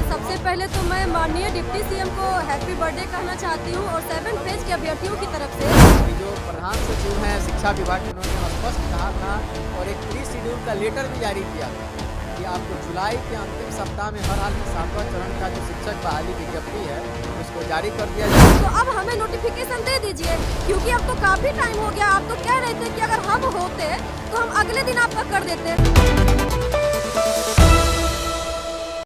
सबसे पहले तो मैं माननीय डिप्टी सीएम को हैप्पी बर्थडे कहना चाहती हूँ और 7 फेज के अभ्यर्थियों की तरफ से अभी जो प्रधान सचिव हैं शिक्षा विभाग के, उन्होंने स्पष्ट कहा था और एक प्री शेड्यूल का लेटर भी जारी किया कि आपको जुलाई के अंतिम सप्ताह में हर हाल में 7वां चरण का जो शिक्षक बहाली विज्ञप्ति है उसको जारी कर दिया जाए। तो अब हमें नोटिफिकेशन दे दीजिए, क्योंकि अब तो काफी टाइम हो गया। आप तो कह रहे थे कि अगर हम होते तो हम अगले दिन आपका कर देते।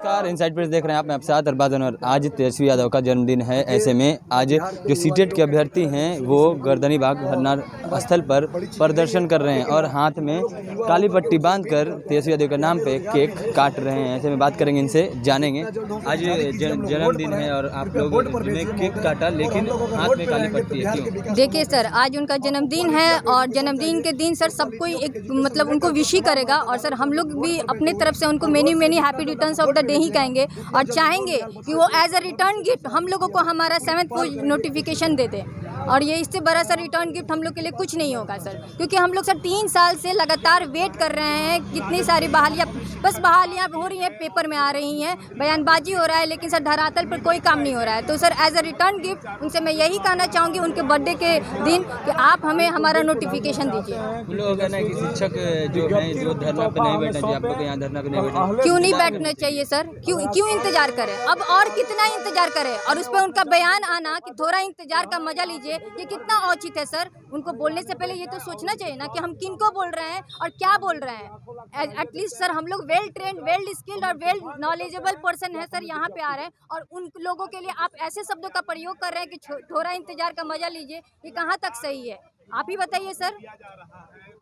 नमस्कार, इनसाइड प्रेस देख रहे हैं आप। मैं आपसाद अरबाज अनवर। आज तेजस्वी यादव का जन्मदिन है। ऐसे में आज जो सीटेट के अभ्यर्थी हैं वो गर्दनी बाग धरना स्थल पर प्रदर्शन कर रहे हैं और हाथ में काली पट्टी बांधकर तेजस्वी यादव के नाम पे केक काट रहे हैं। ऐसे में बात करेंगे, इनसे जानेंगे। आज जन्मदिन है और आप लोगों ने केक काटा, लेकिन हाथ में काली पट्टी है, क्यों? देखिए सर, आज उनका जन्मदिन है और जन्मदिन के दिन सर सब कोई एक मतलब उनको विश ही करेगा और सर हम लोग भी अपने तरफ से उनको many many happy returns of the day ही कहेंगे और चाहेंगे कि वो एज अ रिटर्न गिफ्ट हम लोगों को हमारा 7th नोटिफिकेशन दे दे। और ये इससे बड़ा सा रिटर्न गिफ्ट हम लोग के लिए कुछ नहीं होगा सर, क्योंकि हम लोग सर 3 साल से लगातार वेट कर रहे हैं। कितनी सारी बहालियाँ हो रही हैं, पेपर में आ रही हैं, बयानबाजी हो रहा है, लेकिन सर धरातल पर कोई काम नहीं हो रहा है। तो sir as a return gift उनसे मैं यही कहना चाहूँगी उनके बर्थडे के दिन कि आप हमें हमारा नोटिफिकेशन दीजिए। हम लोग कहना है कि शिक्षक जो हैं जो धरना पे नहीं बैठना चाहिए, आप लोग यहाँ धरना पे नहीं बैठना क्यों नहीं बैठना चाहिए सर? क्यों इंतजार करें? अब और कितना इंतजार करें? और उस पर उनका बयान आना कि थोड़ा इंतजार का मजा लीजिए, ये कितना औचित है सर? उनको बोलने से पहले ये तो सोचना चाहिए ना कि हम किनको बोल रहे हैं और क्या बोल रहे हैं। एटलीस्ट सर हम लोग वेल ट्रेंड, वेल स्किल्ड और वेल नॉलेजेबल पर्सन है सर, यहाँ पे आ रहे हैं और उन लोगों के लिए आप ऐसे शब्दों का प्रयोग कर रहे हैं कि थोड़ा इंतजार का मजा लीजिए। ये कहाँ तक सही है? आप ही बताइए सर।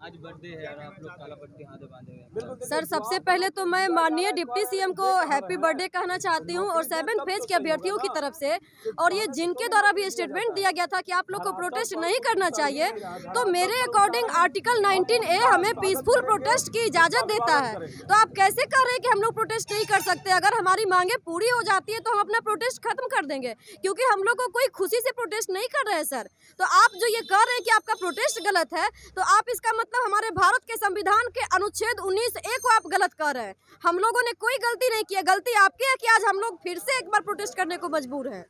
आज बर्थडे है और आप लोग काला पट्टी हाथ में बांधे हुए हैं। सर सबसे पहले तो मैं माननीय डिप्टी सीएम को हैप्पी बर्थडे कहना चाहती हूँ और 7 फेज के अभ्यर्थियों की तरफ से, और ये जिनके द्वारा भी स्टेटमेंट दिया गया था कि आप लोग को प्रोटेस्ट नहीं करना चाहिए, तो मेरे अकॉर्डिंग आर्टिकल 19A हमें पीसफुल प्रोटेस्ट की इजाजत देता है। तो आप कैसे कह रहे हैं कि हम लोग प्रोटेस्ट नहीं कर सकते? अगर हमारी मांगे पूरी हो जाती है तो हम अपना प्रोटेस्ट खत्म कर देंगे, क्योंकि हम लोग को कोई खुशी से प्रोटेस्ट नहीं कर रहे हैं सर। तो आप जो ये कह रहे हैं कि आपका प्रोटेस्ट गलत है, तो आप इसका मतलब हमारे भारत के संविधान के अनुच्छेद 19A को आप गलत कर रहे हैं। हम लोगों ने कोई गलती नहीं की है, गलती आपकी है कि आज हम लोग फिर से एक बार प्रोटेस्ट करने को मजबूर हैं।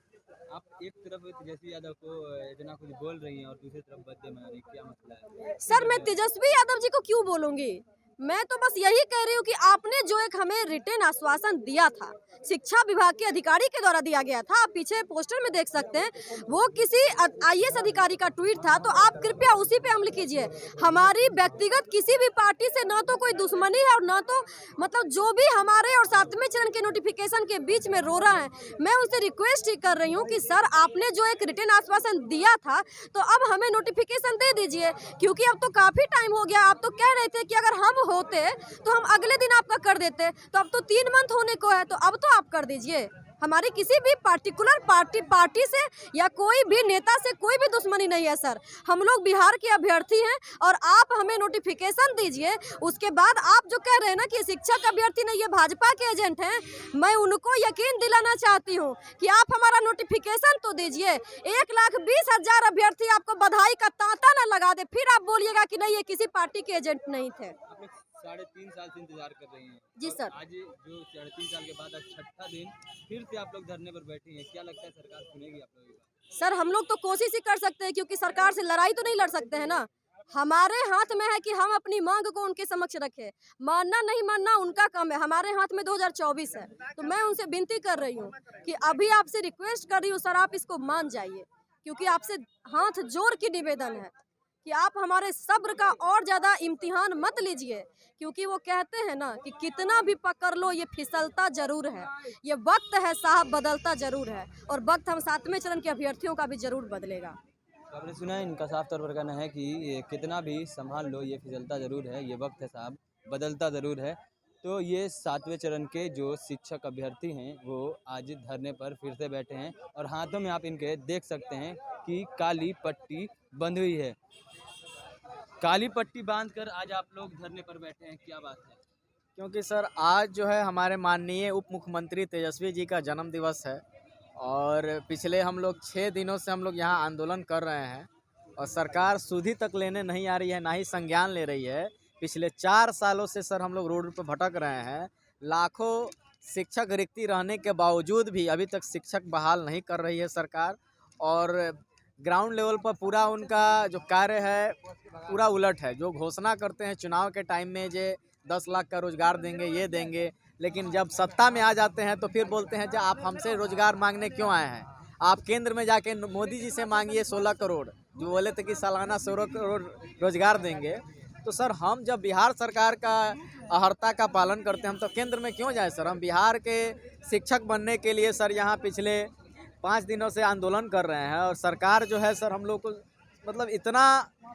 आप एक तरफ तेजस्वी यादव को इतना कुछ बोल रही हैं और दूसरी तरफ बर्थडे मना रही, क्या मसला है? सर मैं तेजस्वी यादव जी को क्यों बोलूंगी? मैं तो बस यही कह रही हूँ कि आपने जो एक हमें रिटन आश्वासन दिया था, शिक्षा विभाग के अधिकारी के द्वारा दिया गया था, आप पीछे पोस्टर में देख सकते हैं, वो किसी IAS अधिकारी का ट्वीट था, तो आप कृपया उसी पे अमल कीजिए। हमारी व्यक्तिगत किसी भी पार्टी से ना तो कोई दुश्मनी है और ना तो मतलब जो भी हमारे और 7वें चरण के नोटिफिकेशन के बीच में रो रहा है, मैं उनसे रिक्वेस्ट ही कर रही हूँ कि सर आपने जो एक रिटन आश्वासन दिया था तो अब हमें नोटिफिकेशन दे दीजिए, क्योंकि अब तो काफी टाइम हो गया। आप तो कह रहे थे कि अगर हम होते तो हम अगले दिन आपका कर देते, तो अब तो 3 मंथ होने को है, तो अब तो आप कर दीजिए। हमारी किसी भी पार्टिकुलर पार्टी से या कोई भी नेता से कोई भी दुश्मनी नहीं है सर। हम लोग बिहार के अभ्यर्थी हैं और आप हमें नोटिफिकेशन दीजिए। उसके बाद आप जो कह रहे हैं ना कि शिक्षक अभ्यर्थी नहीं, ये भाजपा के एजेंट हैं, मैं उनको यकीन दिलाना चाहती हूँ कि आप हमारा नोटिफिकेशन तो दीजिए। 1,20,000 अभ्यर्थी आपको बधाई का तांता न लगा दे, फिर आप बोलिएगा कि नहीं ये किसी पार्टी के एजेंट नहीं थे। 3.5 साल से इंतजार कर रही हैं। जी सर। आज जो 3.5 साल के बाद आज 6ठा दिन फिर से आप लोग धरने पर बैठे हैं, क्या लगता है सरकार सुनेगी आप लोगों की? सर हम लोग तो कोशिश ही कर सकते हैं, क्योंकि सरकार से लड़ाई तो नहीं लड़ सकते हैं ना। हमारे हाथ में है कि हम अपनी मांग को उनके समक्ष रखें। मानना नहीं मानना उनका काम है, हमारे हाथ में 2024 है। तो मैं उनसे विनती कर रही हूँ कि अभी आपसे रिक्वेस्ट कर रही हूँ सर, आप इसको मान जाइए, क्योंकि आपसे हाथ जोड़ के निवेदन है कि आप हमारे सब्र का और ज़्यादा इम्तिहान मत लीजिए, क्योंकि वो कहते हैं ना कि कितना भी पकड़ लो ये फिसलता जरूर है। ये वक्त है साहब, बदलता जरूर है, और वक्त हम 7वें चरण के अभ्यर्थियों का भी जरूर बदलेगा। तो आपने सुना है, इनका साफ तौर पर कहना है कि ये कितना भी संभाल लो ये फिसलता ज़रूर है, ये वक्त है साहब, बदलता ज़रूर है। तो ये 7वें चरण के जो शिक्षक अभ्यर्थी हैं वो आज धरने पर फिर से बैठे हैं और हाथों में आप इनके देख सकते हैं कि काली पट्टी बंधी हुई है। काली पट्टी बांधकर आज आप लोग धरने पर बैठे हैं, क्या बात है? क्योंकि सर आज जो है हमारे माननीय उप मुख्यमंत्री तेजस्वी जी का जन्म दिवस है और पिछले हम लोग 6 दिनों से हम लोग यहाँ आंदोलन कर रहे हैं और सरकार सुधि तक लेने नहीं आ रही है, ना ही संज्ञान ले रही है। पिछले 4 सालों से सर हम लोग रोड पर भटक रहे हैं, लाखों शिक्षक रिक्ति रहने के बावजूद भी अभी तक शिक्षक बहाल नहीं कर रही है सरकार, और ग्राउंड लेवल पर पूरा उनका जो कार्य है पूरा उलट है। जो घोषणा करते हैं चुनाव के टाइम में जे 10 लाख का रोजगार देंगे, ये देंगे, लेकिन जब सत्ता में आ जाते हैं तो फिर बोलते हैं जो आप हमसे रोजगार मांगने क्यों आए हैं, आप केंद्र में जाके मोदी जी से मांगिए 16 करोड़, जो बोले थे कि सालाना 16 करोड़ रोजगार देंगे। तो सर हम जब बिहार सरकार का अहर्ता का पालन करते हैं, हम तो केंद्र में क्यों जाए सर। हम बिहार के शिक्षक बनने के लिए सर यहाँ पिछले 5 दिनों से आंदोलन कर रहे हैं, और सरकार जो है सर हम लोग को मतलब इतना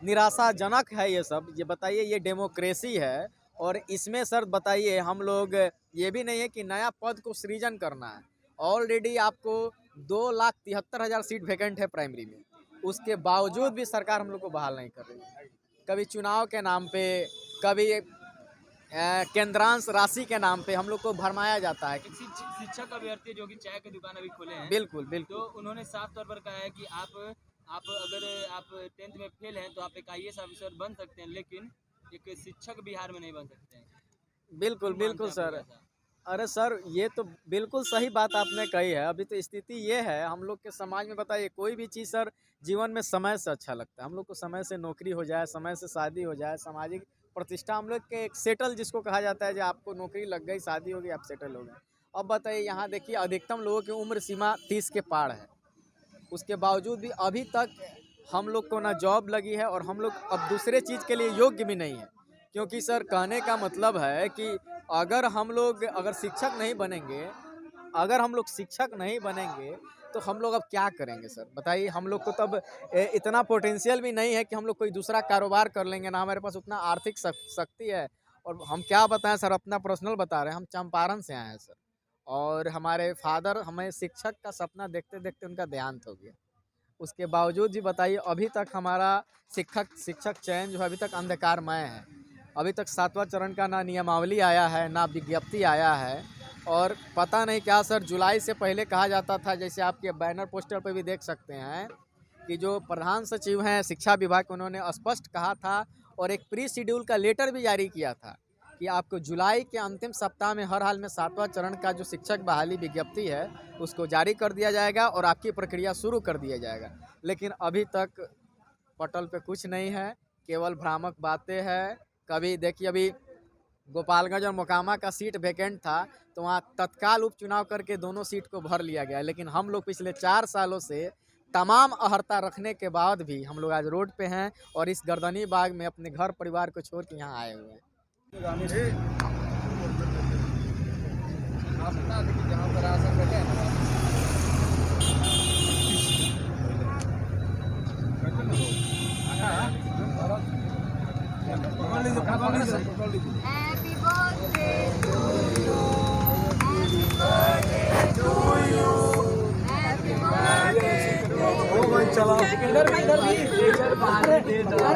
निराशाजनक है ये सब। ये बताइए, ये डेमोक्रेसी है, और इसमें सर बताइए हम लोग, ये भी नहीं है कि नया पद को सृजन करना है। ऑलरेडी आपको 2,73,000 सीट वैकेंट है प्राइमरी में, उसके बावजूद भी सरकार हम लोग को बहाल नहीं कर रही है। कभी चुनाव के नाम पे, कभी केंद्रांश राशि के नाम पे हम लोग को भरमाया जाता है। शिक्षक अभ्यर्थी जो कि चाय की दुकान अभी खोले हैं, बिल्कुल बिल्कुल, तो उन्होंने साफ तौर पर कहा है कि आप अगर आप 10th में फेल हैं तो आप एक IAS ऑफिसर बन सकते हैं, लेकिन एक शिक्षक बिहार में नहीं बन सकते हैं। बिल्कुल बिल्कुल सर। अरे सर ये तो बिल्कुल सही बात आपने कही है। अभी तो स्थिति ये है हम लोग के समाज में, बताइए कोई भी चीज़ सर जीवन में समय से अच्छा लगता है। हम लोग को समय से नौकरी हो जाए, समय से शादी हो जाए, सामाजिक प्रतिष्ठा, हम लोग के एक सेटल जिसको कहा जाता है, जो आपको नौकरी लग गई, शादी हो गई, आप सेटल हो गए। अब बताइए यहाँ देखिए अधिकतम लोगों की उम्र सीमा 30 के पार है, उसके बावजूद भी अभी तक हम लोग को ना जॉब लगी है, और हम लोग अब दूसरे चीज़ के लिए योग्य भी नहीं है। क्योंकि सर कहने का मतलब है कि अगर शिक्षक नहीं बनेंगे, अगर हम लोग शिक्षक नहीं बनेंगे तो हम लोग अब क्या करेंगे सर बताइए। हम लोग को तब इतना पोटेंशियल भी नहीं है कि हम लोग कोई दूसरा कारोबार कर लेंगे, ना हमारे पास उतना आर्थिक शक्ति है। और हम क्या बताएं सर, अपना पर्सनल बता रहे हैं, हम चंपारण से आए हैं सर, और हमारे फादर हमें शिक्षक का सपना देखते देखते उनका देहांत हो गया। उसके बावजूद भी बताइए अभी तक हमारा शिक्षक चयन जो है अभी तक अंधकारमय है। अभी तक 7वां चरण का ना नियमावली आया है, ना विज्ञप्ति आया है, और पता नहीं क्या सर जुलाई से पहले कहा जाता था, जैसे आपके बैनर पोस्टर पर भी देख सकते हैं कि जो प्रधान सचिव हैं शिक्षा विभाग के, उन्होंने स्पष्ट कहा था और एक प्री शेड्यूल का लेटर भी जारी किया था कि आपको जुलाई के अंतिम सप्ताह में हर हाल में 7वां चरण का जो शिक्षक बहाली विज्ञप्ति है उसको जारी कर दिया जाएगा और आपकी प्रक्रिया शुरू कर दिया जाएगा। लेकिन अभी तक पटल पे कुछ नहीं है, केवल भ्रामक बातें हैं। कभी देखिए अभी गोपालगंज और मोकामा का सीट वैकेंट था, तो वहाँ तत्काल उपचुनाव करके दोनों सीट को भर लिया गया। लेकिन हम लोग पिछले 4 सालों से तमाम अहर्ता रखने के बाद भी हम लोग आज रोड पे हैं, और इस गर्दनी बाग में अपने घर परिवार को छोड़ के यहाँ आए हुए हैं। Happy birthday to you. Happy birthday to you. Happy birthday to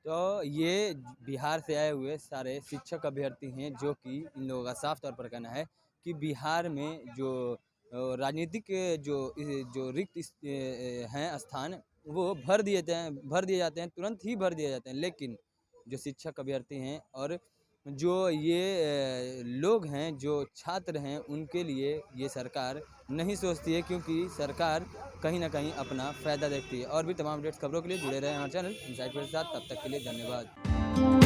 तो ये बिहार से आए हुए सारे शिक्षक अभ्यर्थी हैं, जो कि इन लोगों का साफ तौर पर कहना है कि बिहार में जो राजनीतिक जो रिक्त हैं स्थान, वो भर दिए जाते हैं, तुरंत ही भर दिए जाते हैं। लेकिन जो शिक्षक अभ्यर्थी हैं और जो ये लोग हैं, जो छात्र हैं, उनके लिए ये सरकार नहीं सोचती है, क्योंकि सरकार कहीं ना कहीं अपना फ़ायदा देखती है। और भी तमाम अपडेट्स खबरों के लिए जुड़े रहें हमारे चैनल इनसाइड के साथ। तब तक के लिए धन्यवाद।